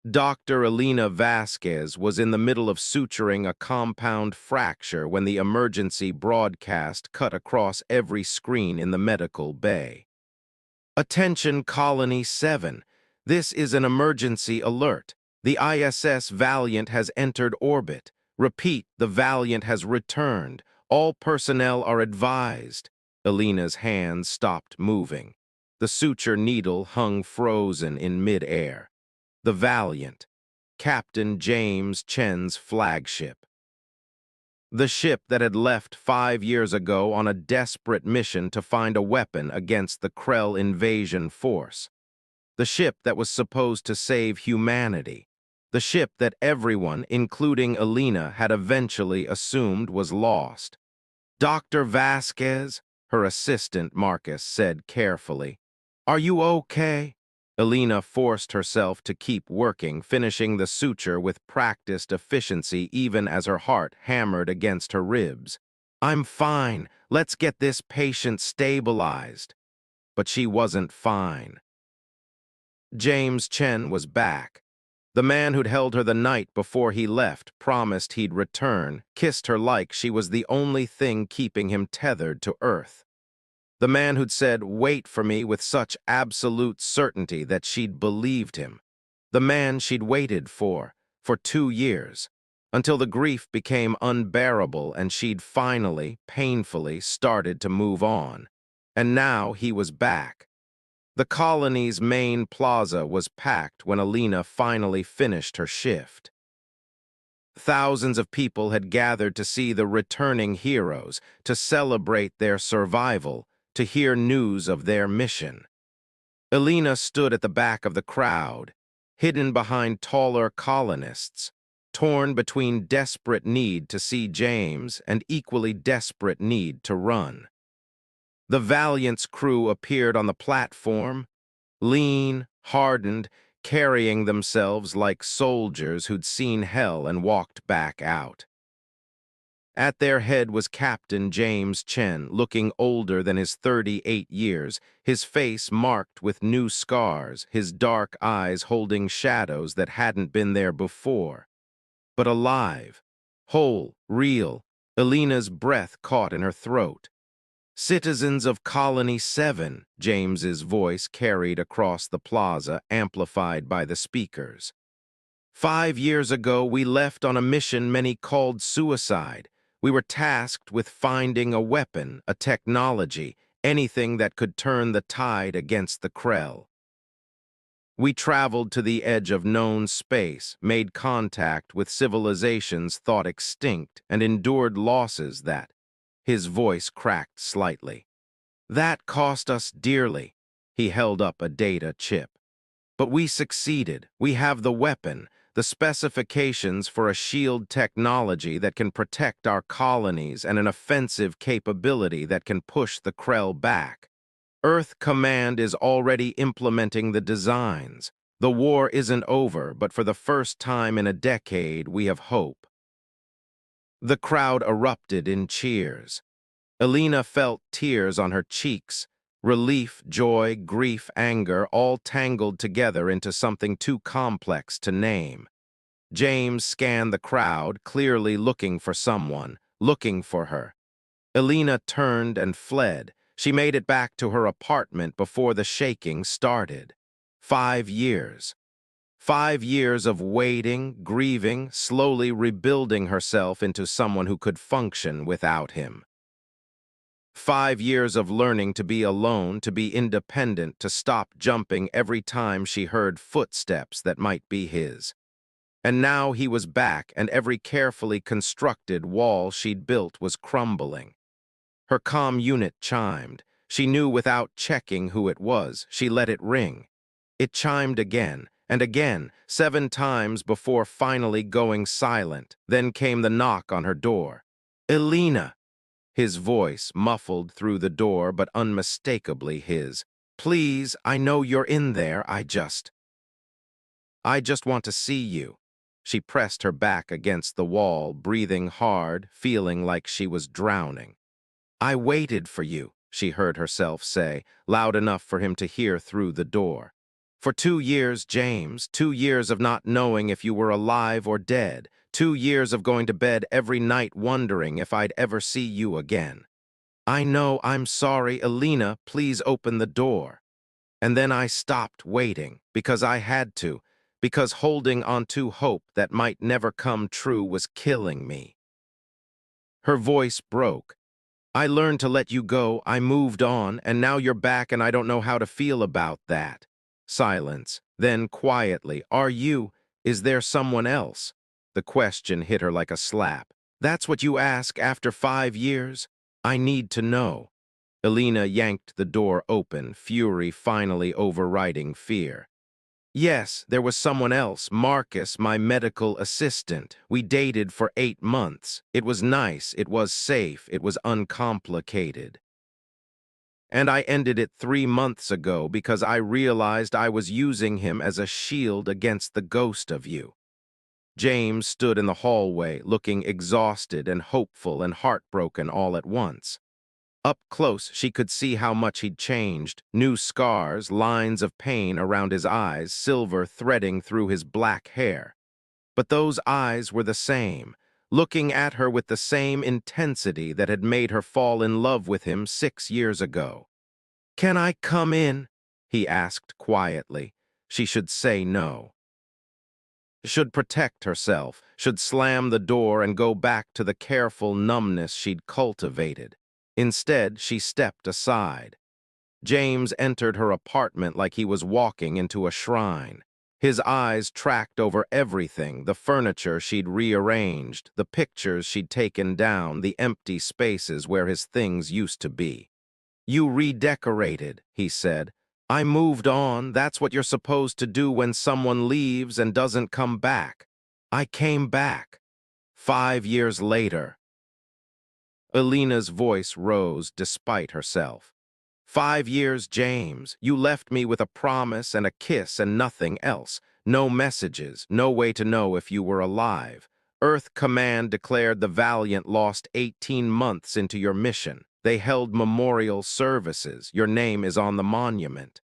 Dr. Elena Vasquez was in the middle of suturing a compound fracture when the emergency broadcast cut across every screen in the medical bay. Attention Colony 7. This is an emergency alert. The ISS Valiant has entered orbit. Repeat, the Valiant has returned. All personnel are advised. Elena's hands stopped moving. The suture needle hung frozen in mid-air. The Valiant, Captain James Chen's flagship. The ship that had left 5 years ago on a desperate mission to find a weapon against the Krell invasion force. The ship that was supposed to save humanity. The ship that everyone, including Elena, had eventually assumed was lost. Dr. Vasquez, her assistant Marcus said carefully. Are you okay? Elena forced herself to keep working, finishing the suture with practiced efficiency even as her heart hammered against her ribs. I'm fine. Let's get this patient stabilized. But she wasn't fine. James Chen was back. The man who'd held her the night before he left, promised he'd return, kissed her like she was the only thing keeping him tethered to Earth. The man who'd said, wait for me with such absolute certainty that she'd believed him. The man she'd waited for 2 years, until the grief became unbearable and she'd finally, painfully, started to move on. And now he was back. The colony's main plaza was packed when Elena finally finished her shift. Thousands of people had gathered to see the returning heroes, to celebrate their survival, to hear news of their mission. Elena stood at the back of the crowd, hidden behind taller colonists, torn between desperate need to see James and equally desperate need to run. The Valiant's crew appeared on the platform, lean, hardened, carrying themselves like soldiers who'd seen hell and walked back out. At their head was Captain James Chen, looking older than his 38 years, his face marked with new scars, his dark eyes holding shadows that hadn't been there before. But alive, whole, real, Elena's breath caught in her throat. Citizens of Colony 7, James's voice carried across the plaza, amplified by the speakers. 5 years ago, we left on a mission many called suicide. We were tasked with finding a weapon, a technology, anything that could turn the tide against the Krell. We traveled to the edge of known space, made contact with civilizations thought extinct, and endured losses that, his voice cracked slightly. That cost us dearly. He held up a data chip. But we succeeded. We have the weapon, the specifications for a shield technology that can protect our colonies and an offensive capability that can push the Krell back. Earth Command is already implementing the designs. The war isn't over, but for the first time in a decade, we have hope. The crowd erupted in cheers. Elena felt tears on her cheeks, relief, joy, grief, anger, all tangled together into something too complex to name. James scanned the crowd, clearly looking for someone, looking for her. Elena turned and fled. She made it back to her apartment before the shaking started. 5 years. 5 years of waiting, grieving, slowly rebuilding herself into someone who could function without him. 5 years of learning to be alone, to be independent, to stop jumping every time she heard footsteps that might be his. And now he was back, and every carefully constructed wall she'd built was crumbling. Her comm unit chimed. She knew without checking who it was. She let it ring. It chimed again, and again, 7 times before finally going silent. Then came the knock on her door. Elena! His voice muffled through the door, but unmistakably his. Please, I know you're in there, I just want to see you. She pressed her back against the wall, breathing hard, feeling like she was drowning. I waited for you, she heard herself say, loud enough for him to hear through the door. For 2 years, James, 2 years of not knowing if you were alive or dead, 2 years of going to bed every night wondering if I'd ever see you again. I know, I'm sorry, Alina, please open the door. And then I stopped waiting, because I had to, because holding on to hope that might never come true was killing me. Her voice broke. I learned to let you go, I moved on, and now you're back and I don't know how to feel about that. Silence. Then quietly, is there someone else? The question hit her like a slap. That's what you ask after 5 years? I need to know. Elena yanked the door open, fury finally overriding fear. Yes, there was someone else, Marcus, my medical assistant. We dated for 8 months. It was nice, it was safe, it was uncomplicated. And I ended it 3 months ago because I realized I was using him as a shield against the ghost of you. James stood in the hallway, looking exhausted and hopeful and heartbroken all at once. Up close, she could see how much he'd changed. New scars, lines of pain around his eyes, silver threading through his black hair. But those eyes were the same, looking at her with the same intensity that had made her fall in love with him 6 years ago. "Can I come in?" he asked quietly. She should say no. Should protect herself, should slam the door and go back to the careful numbness she'd cultivated. Instead, she stepped aside. James entered her apartment like he was walking into a shrine. His eyes tracked over everything, the furniture she'd rearranged, the pictures she'd taken down, the empty spaces where his things used to be. "You redecorated," he said. "I moved on. That's what you're supposed to do when someone leaves and doesn't come back. I came back. 5 years later." Alina's voice rose despite herself. 5 years, James. You left me with a promise and a kiss and nothing else. No messages, no way to know if you were alive. Earth Command declared the Valiant lost 18 months into your mission. They held memorial services. Your name is on the monument.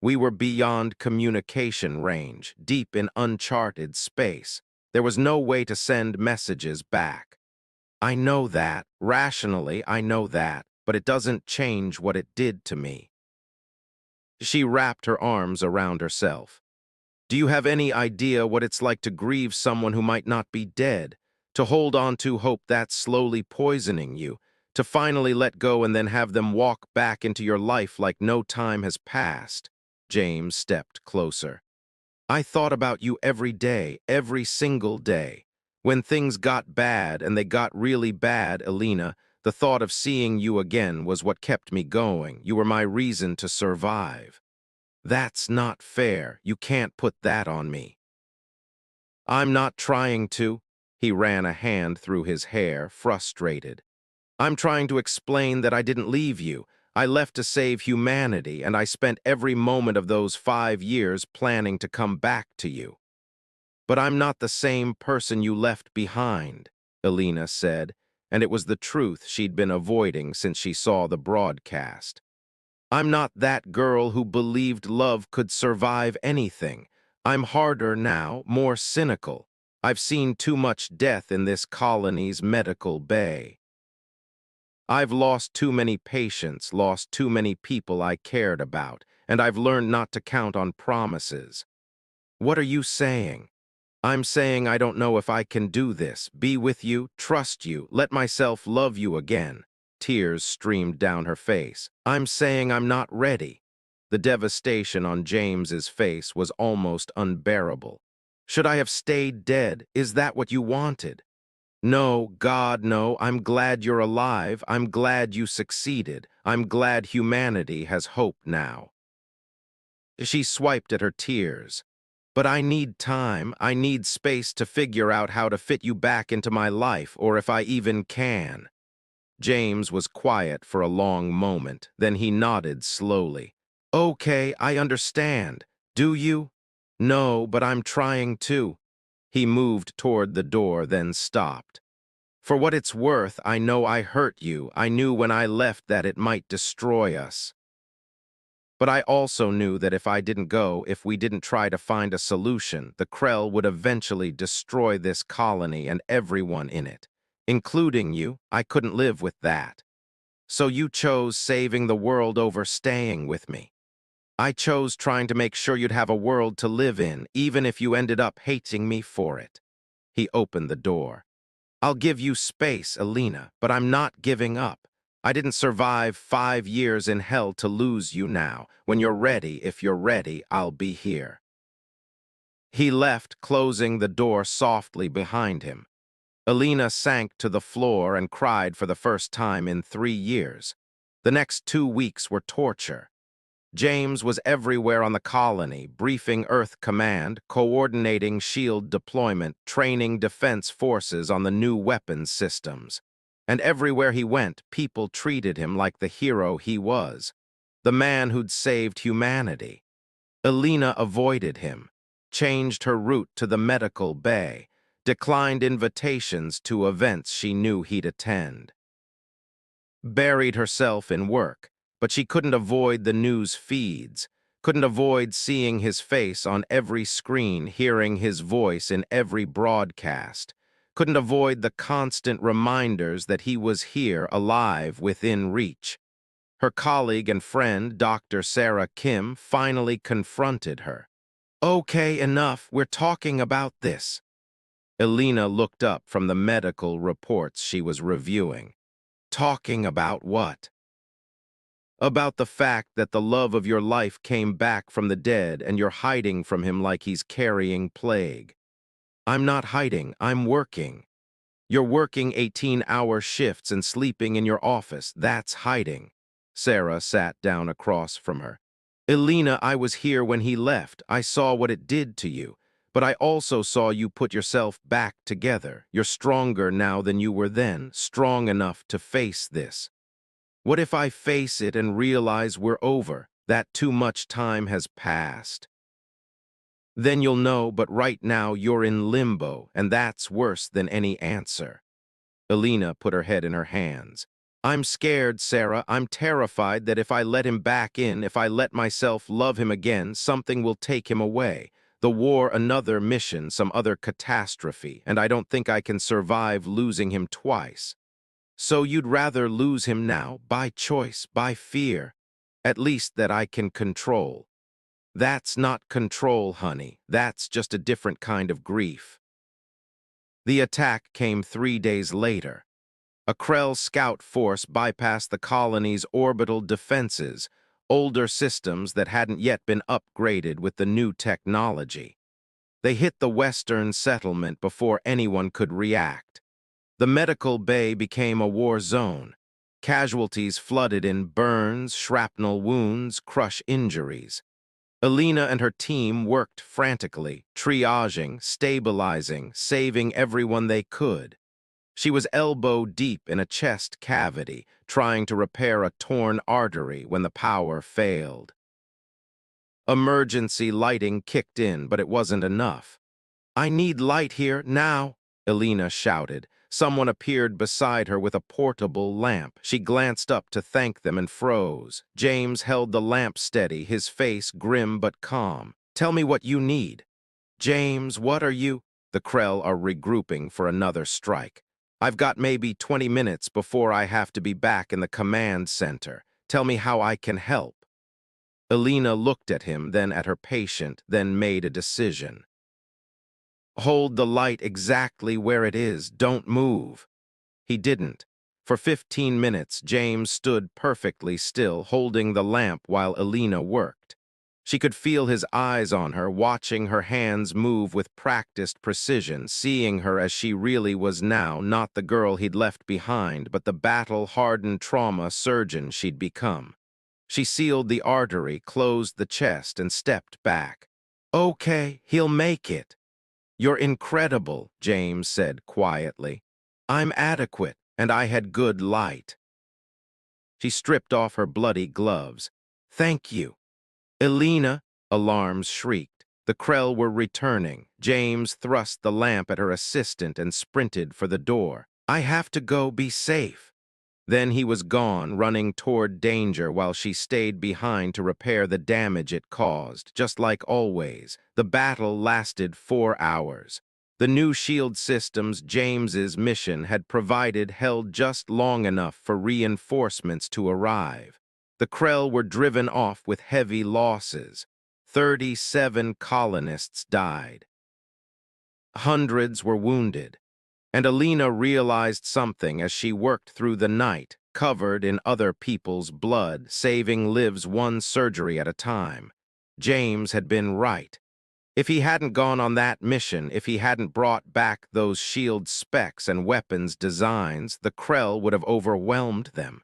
We were beyond communication range, deep in uncharted space. There was no way to send messages back. I know that. Rationally, I know that. But it doesn't change what it did to me. She wrapped her arms around herself. Do you have any idea what it's like to grieve someone who might not be dead? To hold on to hope that's slowly poisoning you? To finally let go and then have them walk back into your life like no time has passed? James stepped closer. I thought about you every day, every single day. When things got bad, and they got really bad, Alina, the thought of seeing you again was what kept me going. You were my reason to survive. That's not fair. You can't put that on me. I'm not trying to. He ran a hand through his hair, frustrated. I'm trying to explain that I didn't leave you. I left to save humanity, and I spent every moment of those 5 years planning to come back to you. But I'm not the same person you left behind, Alina said, and it was the truth she'd been avoiding since she saw the broadcast. I'm not that girl who believed love could survive anything. I'm harder now, more cynical. I've seen too much death in this colony's medical bay. I've lost too many patients, lost too many people I cared about, and I've learned not to count on promises. What are you saying? I'm saying I don't know if I can do this, be with you, trust you, let myself love you again. Tears streamed down her face. I'm saying I'm not ready. The devastation on James's face was almost unbearable. Should I have stayed dead? Is that what you wanted? No, God, no. I'm glad you're alive. I'm glad you succeeded. I'm glad humanity has hope now. She swiped at her tears. But I need time. I need space to figure out how to fit you back into my life, or if I even can. James was quiet for a long moment. Then he nodded slowly. Okay, I understand. Do you? No, but I'm trying to. He moved toward the door, then stopped. For what it's worth, I know I hurt you. I knew when I left that it might destroy us. But I also knew that if I didn't go, if we didn't try to find a solution, the Krell would eventually destroy this colony and everyone in it, including you. I couldn't live with that. So you chose saving the world over staying with me. I chose trying to make sure you'd have a world to live in, even if you ended up hating me for it. He opened the door. I'll give you space, Alina, but I'm not giving up. I didn't survive 5 years in hell to lose you now. When you're ready, if you're ready, I'll be here. He left, closing the door softly behind him. Alina sank to the floor and cried for the first time in 3 years. The next 2 weeks were torture. James was everywhere on the colony, briefing Earth Command, coordinating SHIELD deployment, training defense forces on the new weapons systems. And everywhere he went, people treated him like the hero he was, the man who'd saved humanity. Alina avoided him, changed her route to the medical bay, declined invitations to events she knew he'd attend. Buried herself in work, but she couldn't avoid the news feeds, couldn't avoid seeing his face on every screen, hearing his voice in every broadcast, couldn't avoid the constant reminders that he was here, alive, within reach. Her colleague and friend, Dr. Sarah Kim, finally confronted her. "Okay, enough, we're talking about this." Alina looked up from the medical reports she was reviewing. Talking about what? About the fact that the love of your life came back from the dead and you're hiding from him like he's carrying plague. I'm not hiding, I'm working. You're working 18-hour shifts and sleeping in your office. That's hiding. Sarah sat down across from her. Alina, I was here when he left. I saw what it did to you. But I also saw you put yourself back together. You're stronger now than you were then, strong enough to face this. What if I face it and realize we're over, that too much time has passed? Then you'll know, but right now you're in limbo, and that's worse than any answer. Alina put her head in her hands. I'm scared, Sarah. I'm terrified that if I let him back in, if I let myself love him again, something will take him away. The war, another mission, some other catastrophe, and I don't think I can survive losing him twice. So you'd rather lose him now, by choice, by fear, at least that I can control. That's not control, honey. That's just a different kind of grief. The attack came 3 days later. A Krell scout force bypassed the colony's orbital defenses, older systems that hadn't yet been upgraded with the new technology. They hit the western settlement before anyone could react. The medical bay became a war zone. Casualties flooded in burns, shrapnel wounds, crush injuries. Alina and her team worked frantically, triaging, stabilizing, saving everyone they could. She was elbow deep in a chest cavity, trying to repair a torn artery when the power failed. Emergency lighting kicked in, but it wasn't enough. "I need light here, now," Alina shouted. Someone appeared beside her with a portable lamp. She glanced up to thank them and froze. James held the lamp steady, his face grim but calm. "Tell me what you need." "James, what are you—" The Krell are regrouping for another strike. "I've got maybe 20 minutes before I have to be back in the command center. Tell me how I can help." Alina looked at him, then at her patient, then made a decision. "Hold the light exactly where it is. Don't move." He didn't. For 15 minutes, James stood perfectly still, holding the lamp while Alina worked. She could feel his eyes on her, watching her hands move with practiced precision, seeing her as she really was now, not the girl he'd left behind, but the battle-hardened trauma surgeon she'd become. She sealed the artery, closed the chest, and stepped back. "Okay, he'll make it." "You're incredible," James said quietly. "I'm adequate, and I had good light." She stripped off her bloody gloves. "Thank you." "Alina," alarms shrieked. The Krell were returning. James thrust the lamp at her assistant and sprinted for the door. "I have to go, be safe." Then he was gone, running toward danger while she stayed behind to repair the damage it caused. Just like always, the battle lasted 4 hours. The new shield systems James's mission had provided held just long enough for reinforcements to arrive. The Krell were driven off with heavy losses. 37 colonists died. Hundreds were wounded. And Alina realized something as she worked through the night, covered in other people's blood, saving lives one surgery at a time. James had been right. If he hadn't gone on that mission, if he hadn't brought back those shield specs and weapons designs, the Krell would have overwhelmed them.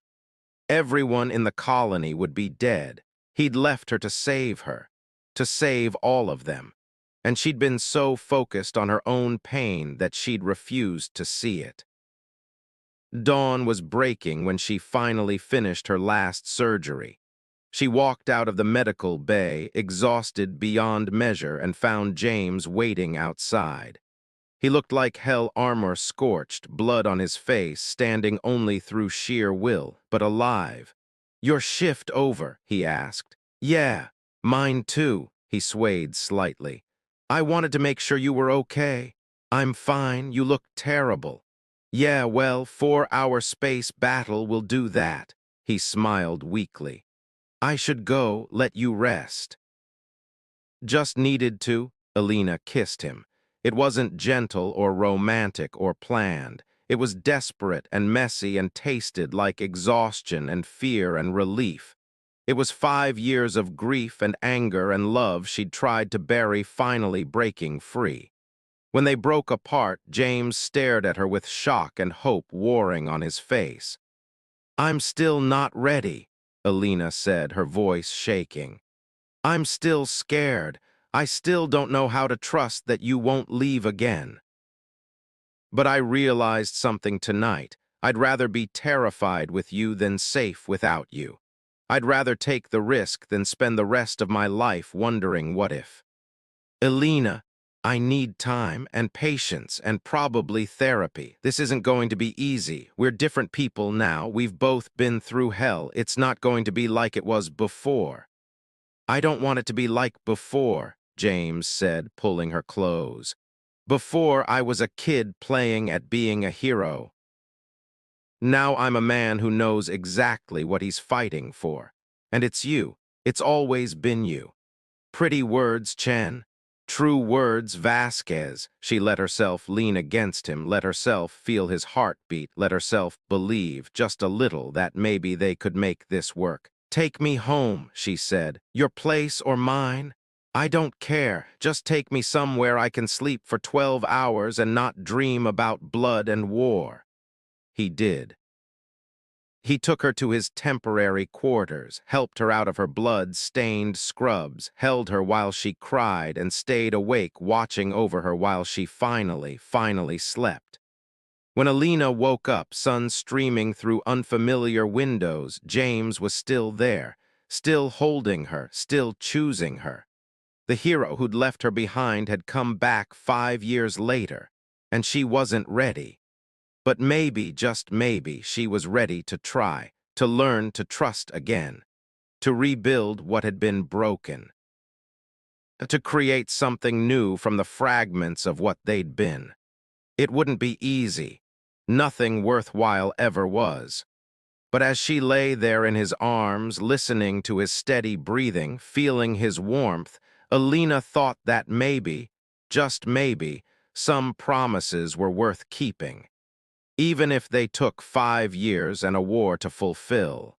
Everyone in the colony would be dead. He'd left her to save her, to save all of them. And she'd been so focused on her own pain that she'd refused to see it. Dawn was breaking when she finally finished her last surgery. She walked out of the medical bay, exhausted beyond measure, and found James waiting outside. He looked like hell, armor scorched, blood on his face, standing only through sheer will, but alive. "Your shift over?" he asked. "Yeah, mine too," he swayed slightly. "I wanted to make sure you were okay." "I'm fine, you look terrible." "Yeah, well, 4-hour space battle will do that." He smiled weakly. "I should go, let you rest." "Just needed to." Alina kissed him. It wasn't gentle or romantic or planned. It was desperate and messy and tasted like exhaustion and fear and relief. It was 5 years of grief and anger and love she'd tried to bury finally breaking free. When they broke apart, James stared at her with shock and hope warring on his face. "I'm still not ready," Alina said, her voice shaking. "I'm still scared. I still don't know how to trust that you won't leave again." "But I realized something tonight. I'd rather be terrified with you than safe without you. I'd rather take the risk than spend the rest of my life wondering what if." "Alina, I need time and patience and probably therapy. This isn't going to be easy. We're different people now. We've both been through hell. It's not going to be like it was before." "I don't want it to be like before," James said, pulling her close. "Before, I was a kid playing at being a hero. Now I'm a man who knows exactly what he's fighting for. And it's you. It's always been you." "Pretty words, Chen. True words, Vasquez." She let herself lean against him, let herself feel his heartbeat, let herself believe, just a little, that maybe they could make this work. "Take me home," she said. "Your place or mine? I don't care. Just take me somewhere I can sleep for 12 hours and not dream about blood and war." He did. He took her to his temporary quarters, helped her out of her blood-stained scrubs, held her while she cried, and stayed awake watching over her while she finally slept. When Alina woke up, sun streaming through unfamiliar windows, James was still there, still holding her, still choosing her. The hero who'd left her behind had come back 5 years later, and she wasn't ready. But maybe, just maybe, she was ready to try, to learn to trust again, to rebuild what had been broken, to create something new from the fragments of what they'd been. It wouldn't be easy. Nothing worthwhile ever was. But as she lay there in his arms, listening to his steady breathing, feeling his warmth, Alina thought that maybe, just maybe, some promises were worth keeping, even if they took 5 years and a war to fulfill.